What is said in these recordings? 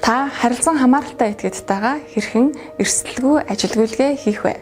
Та харилцан хамааралтай этгээдтэйгээ хэрхэн эрсдэлгүй ажилгүйгээ хийх вэ?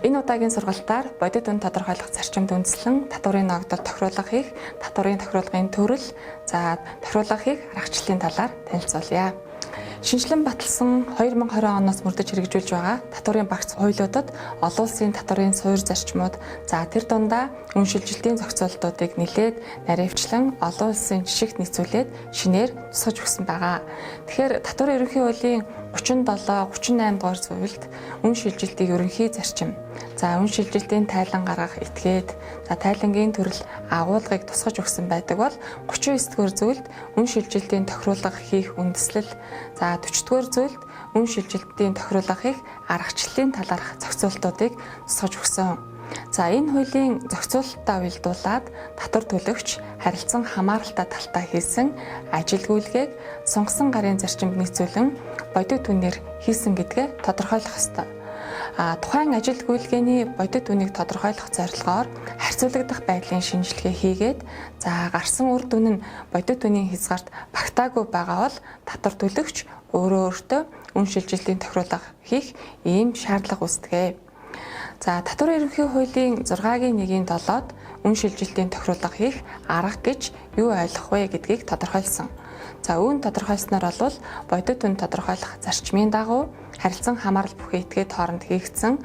Энэ удаагийн сургалтаар бодит үн тодорхойлох зарчимд үндэслэн татварын ногдол тохируулга хийх, татварын тохируулгын төрөл, тохируулга хийх аргачлалын талаар танилцуулъя. Шинжлэн баталсан 2020 оноос мөрдөж хэрэгжүүлж байгаа татварын багц хуулиудад олон улсын татварын суурь зарчмууд, тэр дундаа үншилжилтийн зохицуултуудыг нэлээд наривчлан олон улсын жишгт нийцүүлээд шинээр тусгаж өгсөн байгаа. Тэгэхээр татварын ерөнхий хуулийн 37, 38 дугаар зөвлөлд үн шилжилтийг ерөнхий зарчим, үн шилжилтийн тайлан гаргах этгээд, тайлангийн төрөл агуулгыг тусгаж өгсөн байдаг бол 39 дугаар зөвлөлд үн шилжилтийн тохируулга хийх үндэслэл, 40 дугаар зөвлөлд үн шилжилтийн тохируулга хийх аргачлалын талаарх зохицуултуудыг тусгаж өгсөн. Энэ хуулийн зохицуулалтаа уялдуулаад татвар төлөгч харилцан хамааралтай талтай хийсэн ажилгүйлгээг сонгосон гарын зарчимд нийцүүлэн бодит үнээр хийсэн гэдгээ тодорхойлох ёстой. Тухайн ажилгүйлгээний бодит үнийг тодорхойлох зорилгоор харьцуулагдах байдлын шинжилгээ хийгээд гарсан үр дүн нь бодит үнийн хязгаарт багтаагүй байгаа бол татвар төлөгч өөртөө үн шилжилтийн тохируулга хийх ийм шаардлага үүсдэг. Татварын ерөнхий хуулийн 6-гийн 1-7-д үн шилжилтийн тохируулга хийх арга гэж юу ойлгох вэ гэдгийг тодорхойлсон. Үүн тодорхойлсноор бол бодит үн тодорхойлох зарчмын дагуу харилцан хамаарал бүхий этгээд хооронд хийгдсэн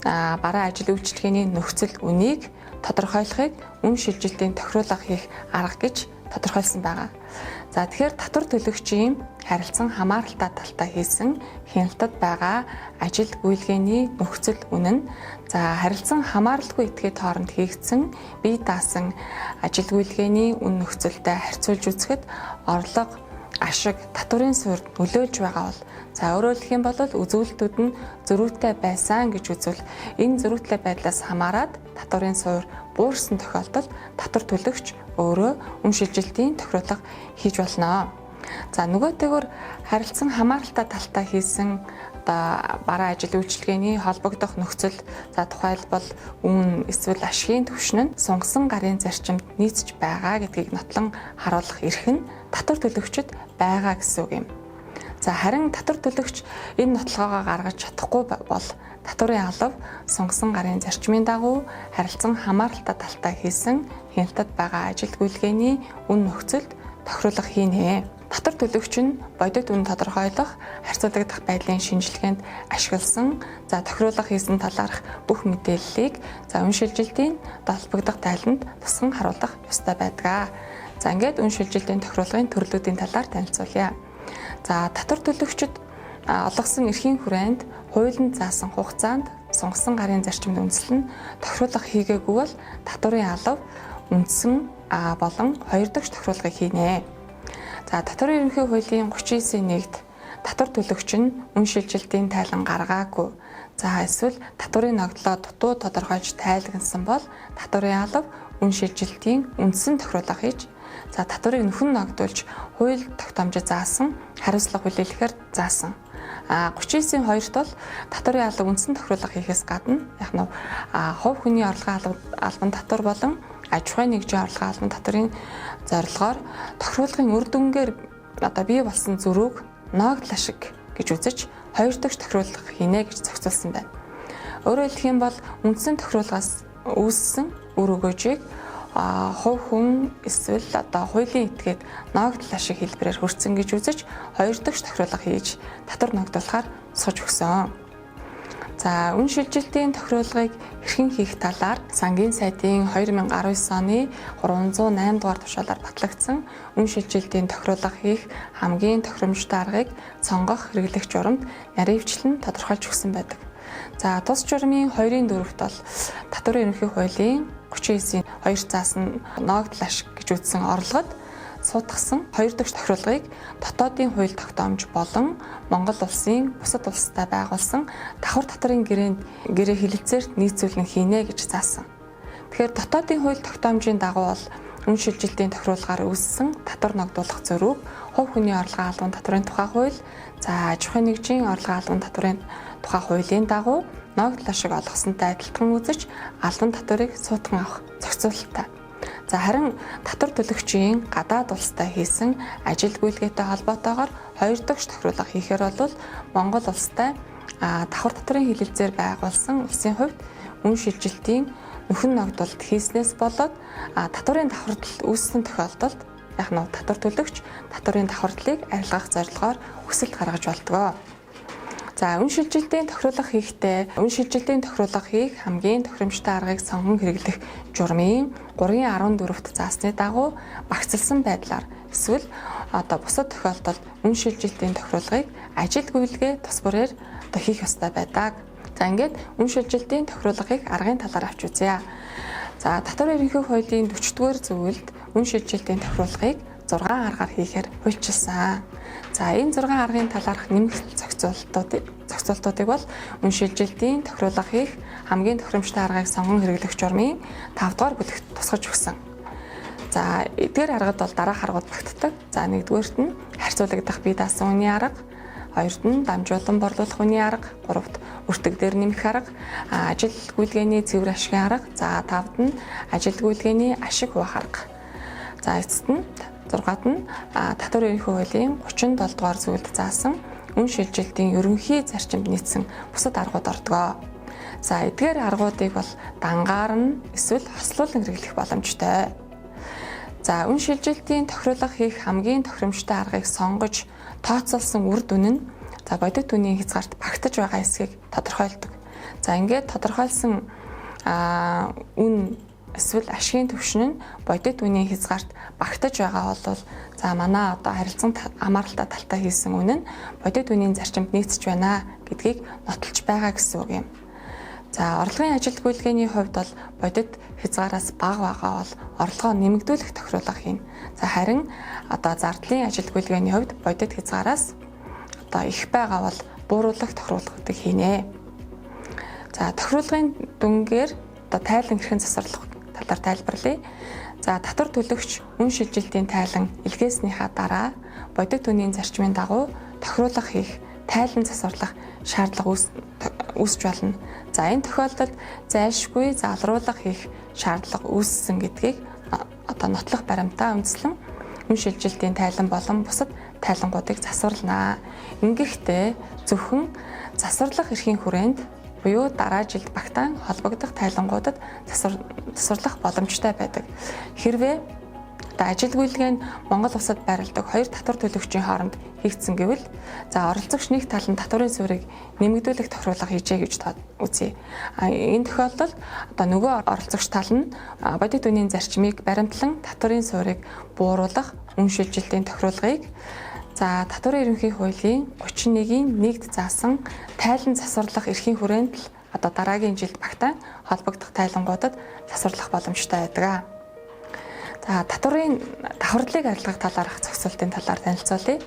бараа ажил үйлчилгээний нөхцөл үнийг тодорхойлохыг үн шилжилтийн тохируулга хийх арга гэж тодорхойлсон байгаа. Тэгэхээр татвар төлөгчийн харилцан хамааралтай талтай хийсэн хяналтад байгаа ажил үйлгээний нөхцөл үнэн, харилцан хамааралгүй этгээд хооронд хийгдсэн бие даасан ажил үйлгээний үн нөхцөлтэй харьцуулж үзэхэд орлого, ашиг, татварын суурьд нөлөөлж байгаа бол өөрөөр хэлэх юм бол үзүүлэлтүүд нь зөрүүтэй байсан гэж үзвэл энэ зөрүүтэй байдлаас хамаарат татварын суурь буурсан тохиолдолд татвар төлөгч өөрөө үн шилжилтийн тохируулга хийж болно. Нөгөөтэйгөр харилцан хамааралтай талтай хийсэн бараа ажил үйлчилгээний холбогдох нөхцөл, тухайлбал үн эсвэл ашигын түвшин нь сунгасан гарын зарчимд нийцэж байгаа гэдгийг нотлон харуулах эрх нь татвар төлөгчд байгаа гэсэн үг юм. Харин татвар төлөгч энэ нотлогоогоо гаргаж чадахгүй бол татварын алба сунгасан гарын зарчмын дагуу харилцан хамааралтай талтай хийсэн хяналтад байгаа ажил үйлгээний үн нөхцөлд тохируулга хийнэ. Татвар төлөгч нь бодит үн тодорхойлох, харьцуулагдах байдлын шинжилгээнд ашигласан, тохируулга хийсэн талаарх бүх мэдээллийг үн шилжилтийн холбогдох тайланд тусган харуулах ёстой байдаг. Ингээд үн шилжилтийн тохируулгын төрлүүдийн талаар танилцуулъя. Татвар төлөгчд олгосон эрхийн хүрээнд хуулинд заасан хугацаанд сунгасан гарын зарчимд үндэслэн тохируулга хийгээгүй бол татварын алба үндсэн болон 2 дахь тохируулгыг хийнэ. Татварын ерөнхий хуулийн 39-1-д татвар төлөгч нь үн шилжилтийн тайлан гаргаагүй, эсвэл татварын ногдлоо дутуу тодорхойлж тайлагнасан бол татварын алба үн шилжилтийн үндсэн тохируулга хийж, татварыг нөхөн ногдуулж хууль тогтоомжид заасан хариуцлага хүлээлгэхээр заасан. 39-2-т бол татварын алба үндсэн тохируулга хийхээс гадна хувь хүний орлогын албан татвар болон аж ахуйн нэгжийн орлогын албан татварын зорилгоор тохируулгын үр дүнгээр бий болсон зөрүүг ногдол ашиг гэж үзэж 2 дахь тохируулга хийнэ гэж зохицуулсан байна. Өөрөөр хэлэх юм бол үндсэн тохируулгаас үүссэн үр өгөөжийг хувь хүн эсвэл хуулийн этгээд ногдол ашиг хэлбэрээр хүртсэн гэж үзэж 2 дахь тохируулга хийж татвар ногдуулахаар тусгаж өгсөн. Үн шилжилтийн тохируулгыг хэрхэн хийх талаар Сангийн сайдын 2019 оны 308 дугаар тушаалаар батлагдсан үн шилжилтийн тохируулга хийх хамгийн тохиромжтой аргыг сонгох хэрэглэх журамд наривчлан тодорхойлж өгсөн байдаг. Тус журмын 2-4-т бол татварын ерөнхий хуулийн 39-ийн 2 заасан ногдол ашиг гэж үзсэн орлогод суудгасан 2 дахь тохируулгыг дотоодын хууль тогтоомж болон Монгол улсын бусад улстай байгуулсан давхар татварын гэрээ хэлэлцээрт нийцүүлэн хийнэ гэж заасан. Тэгэхээр дотоодын хууль тогтоомжийн дагуу бол үн шилжилтийн тохируулгаар үүссэн татвар ногдуулах зориуг хувь хүний орлогын албан татварын тухай хууль, аж ахуйн нэгжийн орлогын албан татварын тухай хуулийн дагуу ногдлоо шиг олгосонтой адилхан үзэж албан татварыг суутган авах зохицуулалттай. За харин татвар төлөгчийн гадаад улстай хийсэн ажил гүйцэтгээтэй холбоотойгоор хоёр дахь тохируулга хийхээр бол Монгол улстай давхар татварын хэлэлцээр байгуулсан улсын хувьд үн шилжилтийн нөхөн ногдуулалт хийснээс болоод татварын давхарлалт үүссэн тохиолдолд яг нь татвар төлөгч татварын давхарлалыг арилгах зорилгоор хүсэлт гаргаж болдгоо. За үн шилжилтийн тохируулга хийхдээ үн шилжилтийн тохируулга хийх хамгийн тохиромжтой аргыг сонгон хэрэглэх журмын 3.14-т заасны дагуу багцлсан байдлаар эсвэл бусад тохиолдолд үн шилжилтийн тохируулгыг ажил гүйцэтгэгээ тус бүрээр хийх ёстой байдаг. За ингээд үн шилжилтийн тохируулгыг аргын талаар авч үзье. За татвар ерөнхий хуулийн 40-р зүйлд үн шилжилтийн тохируулгыг 6 аргаар хийхээр хуульчилсан. За энэ 6 аргын талаарх нэмэлт зохицуултуудыг бол үн шилжилтийн тохируулга хийх хамгийн тохиромжтой аргыг сонгон хэрэглэх журмын 5 дугаар бүлэгт тусгаж өгсөн. За эдгээр аргад бол дараах аргууд багтдаг. За 1-дүгээрт нь харьцуулагдах бие даасан үний арга, 2-т нь дамжуулан борлуулах үний арга, 3-т өртөг дээр нэмэх арга, ажил гүйцэтгэний цэвэр ашигын арга, за 5-т нь ажил гүйцэтгэний ашиг хуваах арга. За эцэст нь 6-т нь татвар ерөнхий хуулийн 37 дугаар зүйлд заасан үн шилжилтийн ерөнхий зарчимд нийцсэн бусад аргууд ордог. За эдгээр аргуудыг бол дангаар нь эсвэл хослуулан хэрэглэх боломжтой. За үн шилжилтийн тохируулга хийх хамгийн тохиромжтой аргыг сонгож тооцоолсон үр дүн нь бодит үнийн хязгаарт багтаж байгаа эсэхийг тодорхойлдог. За ингээд тодорхойлсон үн эсвэл ашигын түвшин нь бодит үнийн хязгаарт багтаж байгаа бол за манай харилцан хамааралтай талтай хийсэн үнэ нь бодит үнийн зарчимд нийцэж байна гэдгийг нотолж байгаа гэсэн үг юм. За орлогын ажил гүйцэтгэний хувьд бол бодит хязгаараас бага байгаа бол орлогоо нэмэгдүүлэх тохируулга хийнэ. За харин зардлын ажил гүйцэтгэний хувьд бодит хязгаараас их байгаа бол бууруулах тохируулгуудыг хийнэ. За тохируулгын дүнгээр тайлан хэрхэн засварлах талаар тайлбарлая. За татвар төлөгч үн шилжилтийн тайлан илгээснийхаа дараа бодит үнийн зарчмын дагуу тохируулга хийх, тайлан засварлах шаардлага үүсч болно. За энэ тохиолдолд зайлшгүй залруулга хийх шаардлага үүссэн гэдгийг нотлох баримтаа үндэслэн үн шилжилтийн тайлан болон бусад тайлангуудыг засварлана. Ингэхдээ зөвхөн засварлах эрхийн хүрээнд буюу дараа жилд багтаан холбогдох тайлангуудад засварлах боломжтой байдаг. Хэрвээ ажил гүйцэтгэн Монгол улсад байрладаг хоёр татвар төлөгчийн хооронд хийгдсэн гэвэл оролцогч нэг тал нь татварын суурийг нэмэгдүүлэх тохируулга хийжээ гэж үзье. Энэ тохиолдолд нөгөө оролцогч тал нь бодит үнийн зарчмыг баримтлан татварын суурийг бууруулах үн шилжилтийн тохируулгыг татварын ерөнхий хуулийн 31-ийн 1-д заасан тайлан засварлах эрхийн хүрээнд л дараагийн жилд багтаан холбогдох тайлангуудад засварлах боломжтой байдаг. За татварын давхарлыг арилгах талаарх зохицуултын талаар танилцуулъя.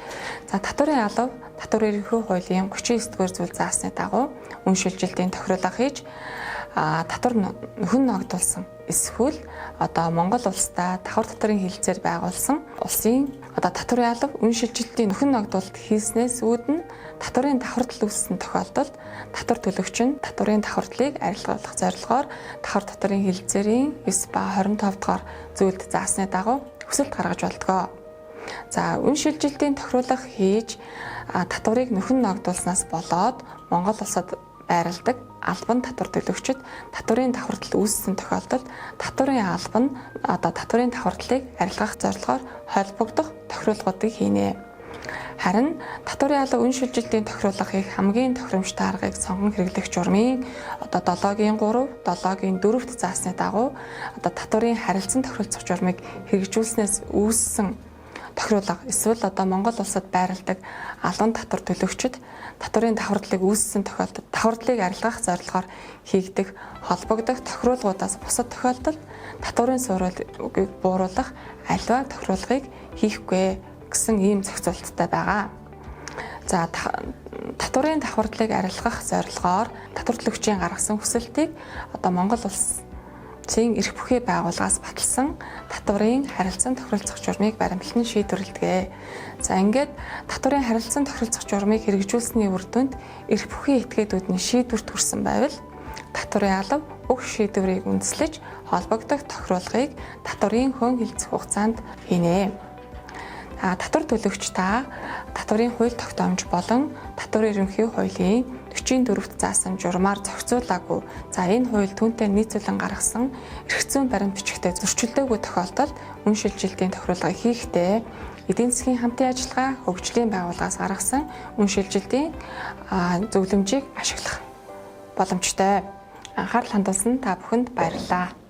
За татварын алав татвар ерөнхий хуулийн 39-р зүйл заасны дагуу үн шилжилтийн тохируулга хийж татвар нөхөн ногдуулсан эсвэл Монгол улстай давхар татварын хэлэлцээр байгуулсан улсын татварын алав үн шилжилтийн нөхөн ногдуулалт хийснээс үүдэн татварын давхарлал үүссэн тохиолдолд татвар төлөгч нь татварын давхарлыг арилгуулах зорилгоор давхар татварын хэлэлцээрийн 9 ба 25 дугаар зүйлд заасны дагуу хүсэлт гаргаж болдгоо. За үн шилжилтийн тохируулга хийж татварыг нөхөн ногдуулснаас болоод Монгол улсад байрладаг албан татвар төлөгчид татварын давхарлал үүссэн тохиолдолд татварын алба нь татварын давхарлалыг арилгах зорилгоор холбогдох тохируулгуудыг хийнэ. Харин татварын алба үн шилжилтийн тохируулга хийх хамгийн тохиромжтой аргыг сонгон хэрэглэх журмын 7-гийн 3, 7-гийн 4-т заасны дагуу татварын харилцан тохиролцох журмыг хэрэгжүүлснээс үүссэн тохируулга эсвэл Монгол улсад байрладаг албан татвар төлөгчид татварын давхарлалыг үүссэн тохиолдолд давхарлалыг арилгах зорилгоор хийгдэх холбогдох тохируулгуудаас бусад тохиолдолд татварын суурийг бууруулах аливаа тохируулгыг хийхгүй гэсэн ийм зохицуулттай байгаа. За татварын давхарлалыг арилгах зорилгоор татвар төлөгчийн гаргасан хүсэлтийг Монгол улс улсын эрх бүхий байгууллагаас баталсан татварын харилцан тохиролцох журмыг баримтлан шийдвэрлэдэг. За ингээд татварын харилцан тохиролцох журмыг хэрэгжүүлсэний үр дүнд эрх бүхий этгээдүүд нь шийдвэрт хүрсэн байвал татварын алба бүх шийдвэрийг үндэслэж холбогдох тохируулгыг татварын хөн хилцэх хугацаанд хийнэ. Татвар төлөгч та татварын хууль тогтоомж болон татварын ерөнхий хуулийн 44-т заасан журмаар зохицуулаагүй. За энэ хууль түүнтэй нийцүүлэн гаргасан эрх зүйн баримт бичигтээ зөрчилдөөгүй тохиолдолд үн шилжилтийн тохируулгыг хийхдээ эдийн засгийн хамтын ажиллагаа хөгжлийн байгууллагаас гаргасан үн шилжилтийн зөвлөмжийг ашиглах боломжтой. Анхаарал хандуулсан та бүхэнд баярлалаа.